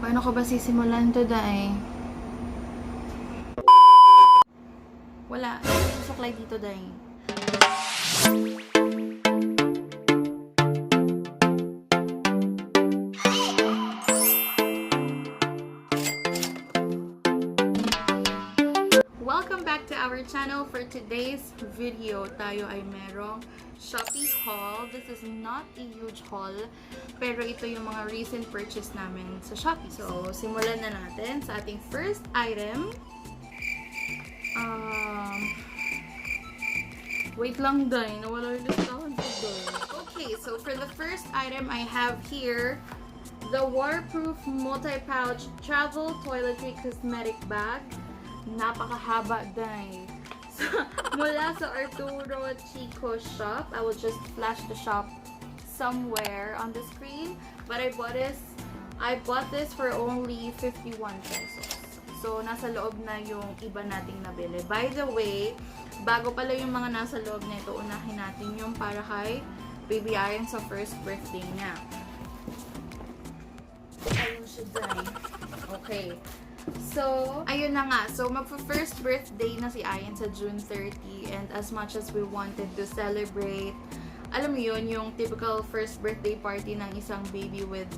Paano ko ba sisimulan to, Day? Wala. Susuklay dito, Day. Welcome back to our channel. For today's video, tayo ay merong Shopee haul. This is not a huge haul, pero ito yung mga recent purchase namin sa Shopee. So, simulan na natin sa ating first item. Wait lang, Day. Nawala yung listahan ko, Day. Okay, so for the first item, I have here the waterproof multi-pouch travel toiletry cosmetic bag. Napakahaba, Day. So, mula sa Arturo Chico shop. I will just flash the shop somewhere on the screen. But I bought this for only 51 pesos. So, nasa loob na yung iba nating nabili. By the way, bago pala yung mga nasa loob nito, unahin natin yung para kay Baby Iron sa first birthday niya. Ayun siya, Day. Okay. So, ayun na nga. So, magpa-first birthday na si Ayan sa June 30. And as much as we wanted to celebrate, alam mo yun, yung typical first birthday party ng isang baby with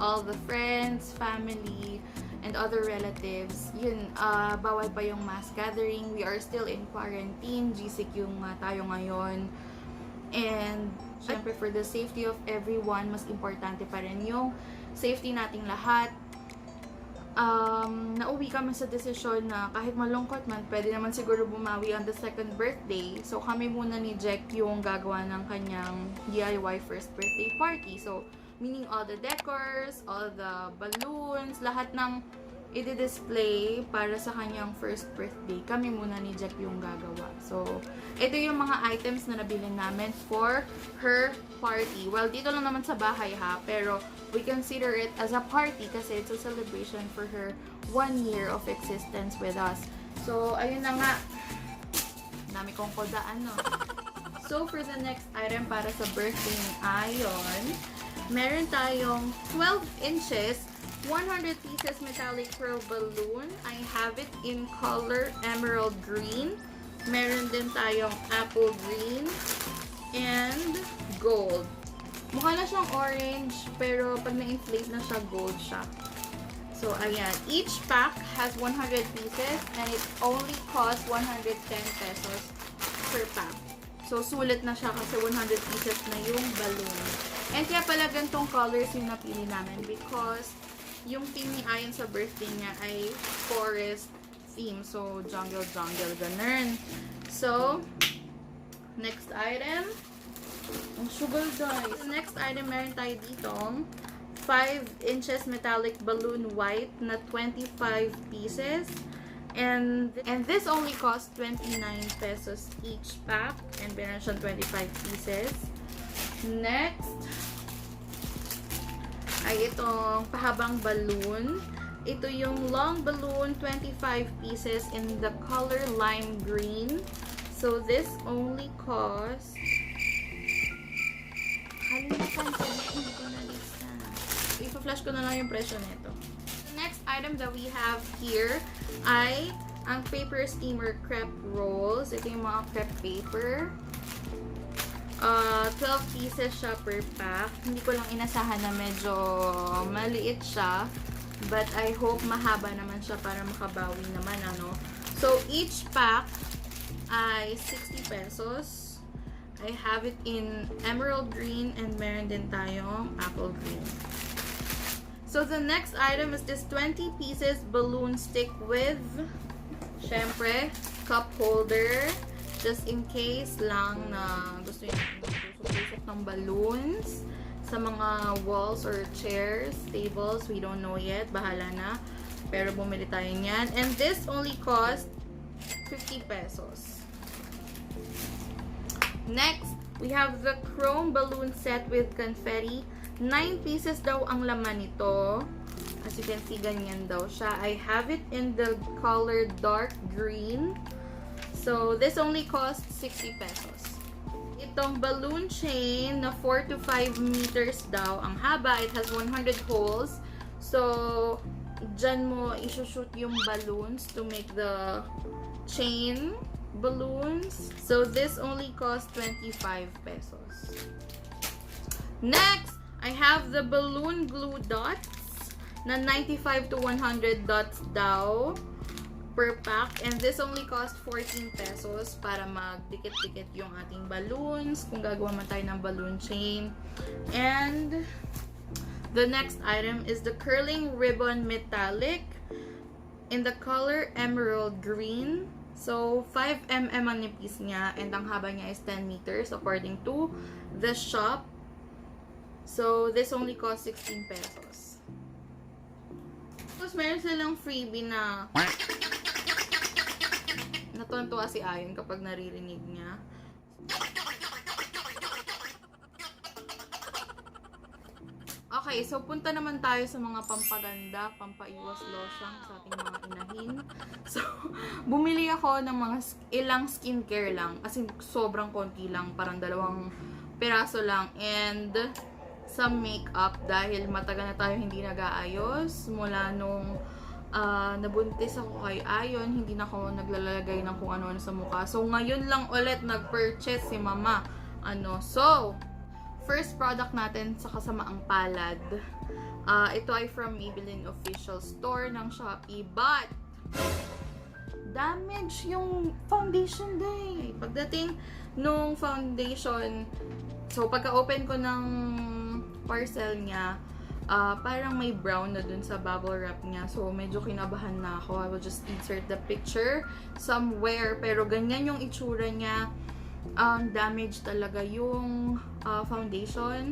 all the friends, family, and other relatives, yun, bawal pa yung mass gathering. We are still in quarantine. GCQ nga tayo ngayon. And, syempre, for the safety of everyone, mas importante pa rin yung safety nating lahat. Nauwi kami sa desisyon na kahit malungkot man, pwede naman siguro bumawi on the second birthday. So, kami muna ni Jack yung gagawa ng kanyang DIY first birthday party. So, meaning all the decors, all the balloons, lahat ng i-display para sa kanyang first birthday. Kami muna ni Jack yung gagawa. So, ito yung mga items na nabili namin for her party. Well, dito lang naman sa bahay ha, pero we consider it as a party kasi it's a celebration for her 1 year of existence with us. So, ayun na nga. Dami kong kodaan, no? So, for the next item para sa birthday ni Ayon, meron tayong 12 inches 100 pieces metallic pearl balloon. I have it in color emerald green. Meron din tayong apple green and gold. Mukha na siyang orange, pero pag na-inflate na siya, gold siya. So, ayan. Each pack has 100 pieces and it only costs 110 pesos per pack. So, sulit na siya kasi 100 pieces na yung balloon. And kaya pala gantong colors yung napili namin because yung theme ni Ayan sa birthday niya ay forest theme. So, jungle, ganun. So, next item. Ang sugar, guys. Next item, meron tayo dito 5 inches metallic balloon white na 25 pieces. And this only costs 29 pesos each pack. And meron siyang 25 pieces. Next ay itong pahabang balloon. Ito yung long balloon, 25 pieces in the color lime green. So, this only costs... Kalimutan ko, hindi ko na lista. Ipa-flash ko na lang yung presyo nito. The next item that we have here ay ang paper steamer crepe rolls. Ito yung mga crepe paper. 12 pieces siya per pack. Hindi ko lang inasahan na medyo maliit siya. But I hope mahaba naman siya para makabawi naman, ano. So, each pack ay 60 pesos. I have it in emerald green and meron din tayong apple green. So, the next item is this 20 pieces balloon stick with, syempre, cup holder. Just in case lang na gusto nyo susok ng balloons sa mga walls or chairs, tables, we don't know yet, bahala na. Pero bumili tayo niyan. And this only cost 50 pesos. Next, we have the chrome balloon set with confetti. 9 pieces daw ang laman nito. As you can see, ganyan daw siya. I have it in the color dark green. So, this only costs 60 pesos. Itong balloon chain na 4 to 5 meters daw ang haba. It has 100 holes. So, dyan mo isushoot yung balloons to make the chain balloons. So, this only cost 25 pesos. Next, I have the balloon glue dots na 95 to 100 dots daw per pack, and this only cost 14 pesos para magdikit-dikit yung ating balloons kung gagawa man tayo ng balloon chain. And the next item is the curling ribbon metallic in the color emerald green. So 5 mm ang nipis niya, and ang haba niya is 10 meters according to the shop. So this only cost 16 pesos. Tapos meron silang freebie na natutuwa si Ayon kapag naririnig niya. Okay, so punta naman tayo sa mga pampaganda, pampaiwas losyang sa ating mga inahin. So, bumili ako ng mga ilang skincare lang. Kasi sobrang konti lang, parang 2 piraso lang. And some makeup dahil matagal na tayo hindi nag-aayos. Mula nung nabuntis ako kay Ayon, hindi na ako naglalagay ng kung ano-ano sa mukha. So, ngayon lang ulit nag-purchase si Mama. So, first product natin sa kasamaang palad. Ito ay from Maybelline official store ng Shopee. But, damage yung foundation day. Pagdating nung foundation, so pagka-open ko ng parcel niya, parang may brown na dun sa bubble wrap niya. So, medyo kinabahan na ako. I will just insert the picture somewhere. Pero ganyan yung itsura niya. Damage talaga yung foundation.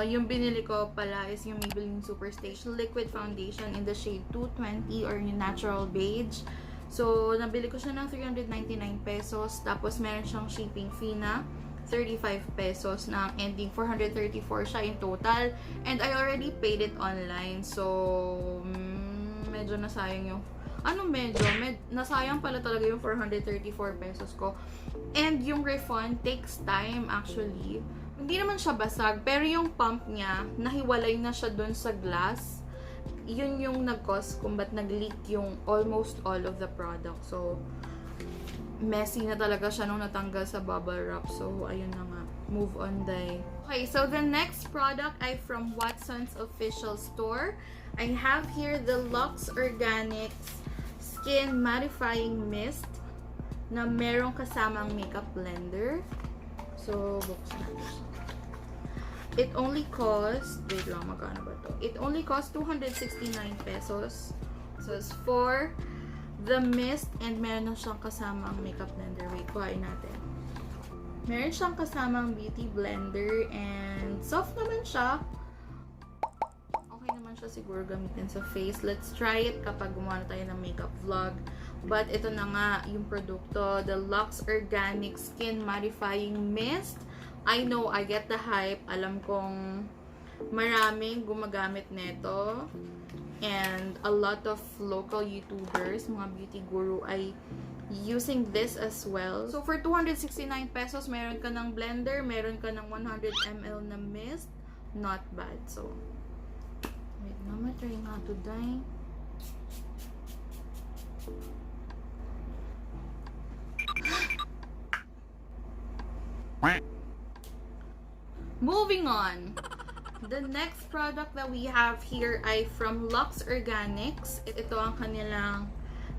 Yung binili ko pala is yung Maybelline Superstation Liquid Foundation in the shade 220 or yung Natural Beige. So, nabili ko siya ng 399 pesos. Tapos, meron siyang shipping fee na 35 pesos na ending 434 siya in total, and I already paid it online. So medyo nasayang yung nasayang pala talaga yung 434 pesos ko. And yung refund takes time actually. Hindi naman siya basag, pero yung pump niya nahiwalay na siya dun sa glass. Yun yung nag-cause kung ba't nag-leak yung almost all of the product. So messy na talaga siya nung natanggal sa bubble wrap. So, ayun na nga. Move on, day. Okay, so the next product ay from Watson's official store. I have here the Lux Organics Skin Mattifying Mist na merong kasamang makeup blender. So, buksan natin. It only cost, wait lang, magkano ba to? It only cost 269 pesos. So, it's for the mist, and meron na siyang kasamang makeup blender. Wait, kuhain natin. Meron siyang kasamang beauty blender, and soft naman siya. Okay naman siya siguro gamitin sa face. Let's try it kapag gumawa na tayo ng makeup vlog. But ito na nga yung produkto, the Lux Organic Skin Mattifying Mist. I know, I get the hype. Alam kong maraming gumagamit nito. And a lot of local YouTubers, mga beauty guru, ay using this as well. So, for 269 pesos, meron ka ng blender, meron ka ng 100 ml na mist. Not bad. So, wait, mama, try nga to die. Moving on. The next product that we have here ay from Lux Organics. Ito ang kanilang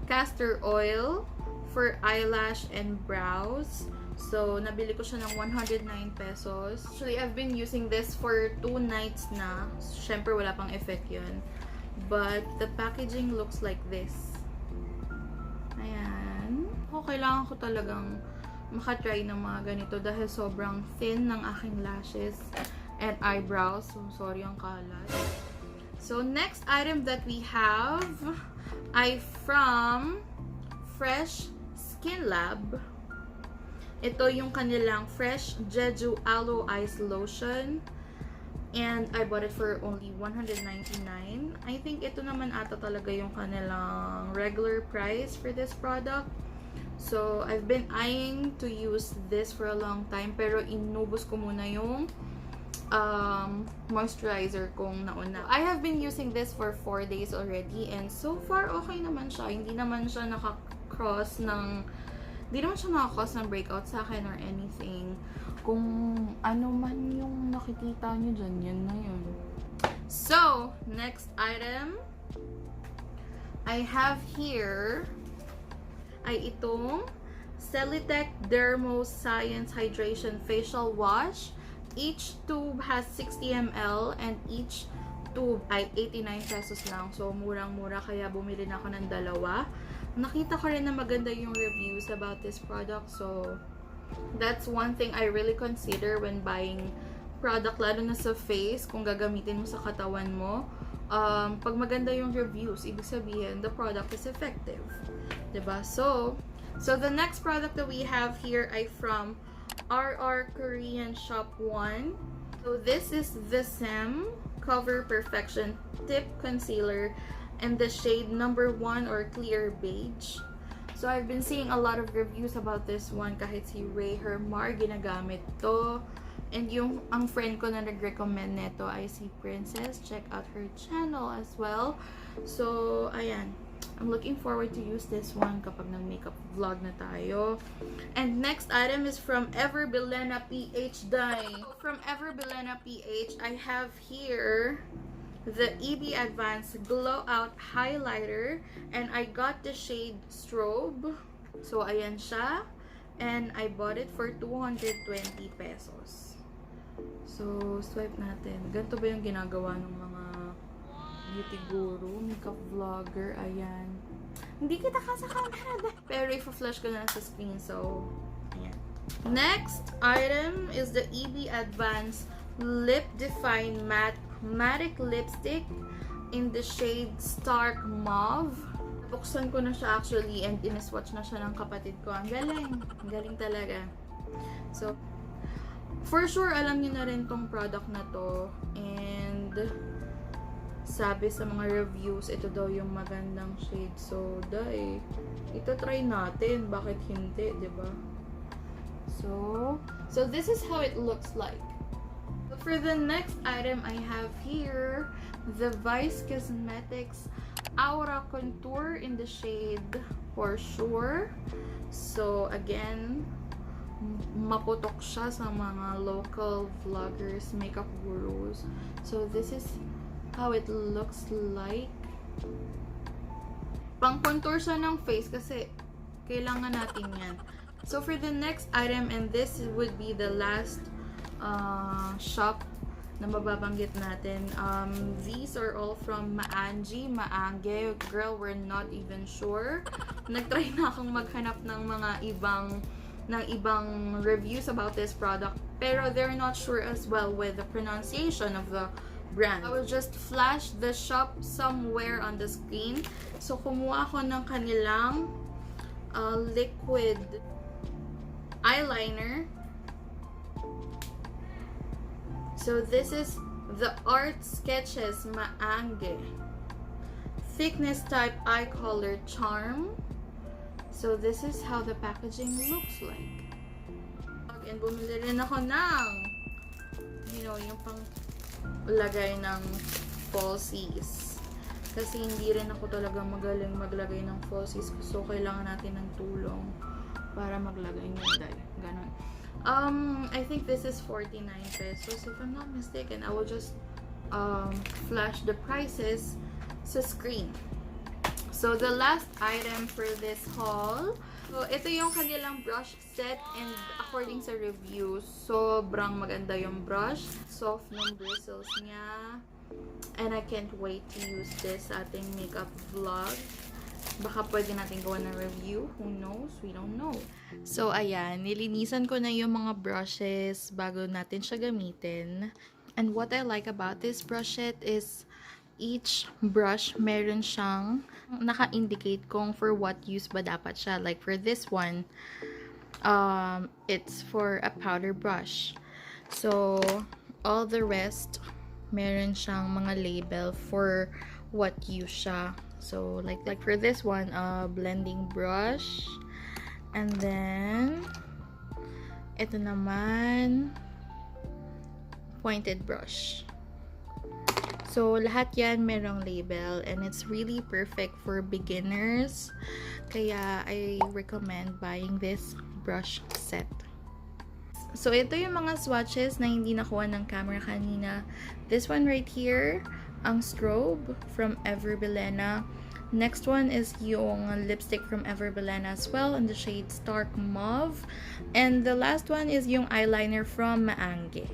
castor oil for eyelash and brows. So, nabili ko siya ng 109 pesos. Actually, I've been using this for 2 nights na. Syempre, wala pang effect yun. But, the packaging looks like this. Ayan. Kailangan ko talagang makatry ng mga ganito dahil sobrang thin ng aking lashes and eyebrows. So, sorry ang kalat. So, next item that we have ay from Fresh Skin Lab. Ito yung kanilang Fresh Jeju Aloe Ice Lotion. And I bought it for only 199. I think ito naman ata talaga yung kanilang regular price for this product. So, I've been eyeing to use this for a long time. Pero inubos ko muna yung moisturizer kong nauna. I have been using this for 4 days already and so far okay naman siya. Hindi naman siya nakakross ng breakout sa akin or anything. Kung ano man yung nakikita nyo dyan, yan na yun. So, next item I have here ay itong Celitech Dermo Science Hydration Facial Wash. Each tube has 60 ml and each tube ay 89 pesos lang. So, murang-mura kaya bumili na ako ng dalawa. Nakita ko rin na maganda yung reviews about this product. So, that's one thing I really consider when buying product, lalo na sa face, kung gagamitin mo sa katawan mo. Pag maganda yung reviews, ibig sabihin, the product is effective. Diba? So the next product that we have here ay from RR Korean Shop 1. So, this is the SEM Cover Perfection Tip Concealer in the shade number 1 or clear beige. So, I've been seeing a lot of reviews about this one. Kahit si Ray Hermar ginagamit to. And ang friend ko na nag-recommend neto ay si Princess. Check out her channel as well. So, ayan. I'm looking forward to use this one kapag nag-makeup vlog na tayo. And next item is from Ever Bilena PH Dye. From Ever Bilena PH, I have here the EB Advanced Glow Out Highlighter. And I got the shade Strobe. So, ayan siya. And I bought it for 220 pesos. So, swipe natin. Ganito ba yung ginagawa ng mga beauty guru, makeup vlogger? Ayan. Hindi kita ka sa camera. Pero i-flash ko na sa screen. So, ayan. Next item is the EB Advanced Lip Define Matte Lipstick in the shade Stark Mauve. Buksan ko na siya actually and in-swatch na siya ng kapatid ko. Ang galing. Ang galing talaga. So, for sure, alam niyo na rin tong product na to. And, sabi sa mga reviews, ito daw yung magandang shade. So, ito try natin. Bakit hindi, diba? So this is how it looks like. For the next item I have here, the Vice Cosmetics Aura Contour in the shade For Sure. So, again, maputok siya sa mga local vloggers, makeup gurus. So, this is how it looks like. Pang contour siya ng face kasi kailangan natin yan. So, for the next item, and this would be the last shop na mababanggit natin. These are all from Maange. Girl, we're not even sure. Nagtry na akong maghanap ng mga ibang reviews about this product, pero they're not sure as well with the pronunciation of the brand. I will just flash the shop somewhere on the screen. So, kumuha ako ng kanilang liquid eyeliner. So, this is the Art Sketches Maange Thickness Type Eye Color Charm. So, this is how the packaging looks like. And bumili rin ako ng, yung pang lagay ng falsies. Kasi hindi rin ako talaga magaling maglagay ng falsies. So, kailangan natin ng tulong para maglagay ng dye. Ganon. I think this is 49 pesos. If I'm not mistaken, I will just flash the prices sa screen. So, the last item for this haul. So, ito yung kanilang brush set and according sa reviews, sobrang maganda yung brush. Soft yung bristles niya. And I can't wait to use this sa ating makeup vlog. Baka pwede natin gawa ng review. Who knows? We don't know. So, ayan. Nilinisan ko na yung mga brushes bago natin siya gamitin. And what I like about this brush set is each brush meron siyang naka-indicate kung for what use ba dapat siya. Like for this one, it's for a powder brush. So, all the rest, meron siyang mga label for what use siya. So, like for this one, blending brush. And then, ito naman, pointed brush. So, lahat yan merong label and it's really perfect for beginners. Kaya, I recommend buying this brush set. So, ito yung mga swatches na hindi nakuha ng camera kanina. This one right here, ang strobe from Everbelena. Next one is yung lipstick from Everbelena as well in the shade Stark Mauve. And the last one is yung eyeliner from Maange.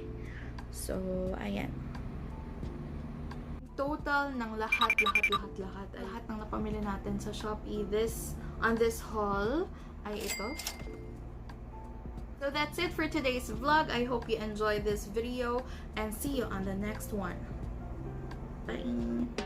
So, ayan. Total ng lahat ng napamili natin sa Shopee on this haul ay ito. So that's it for today's vlog. I hope you enjoyed this video and see you on the next one. Bye!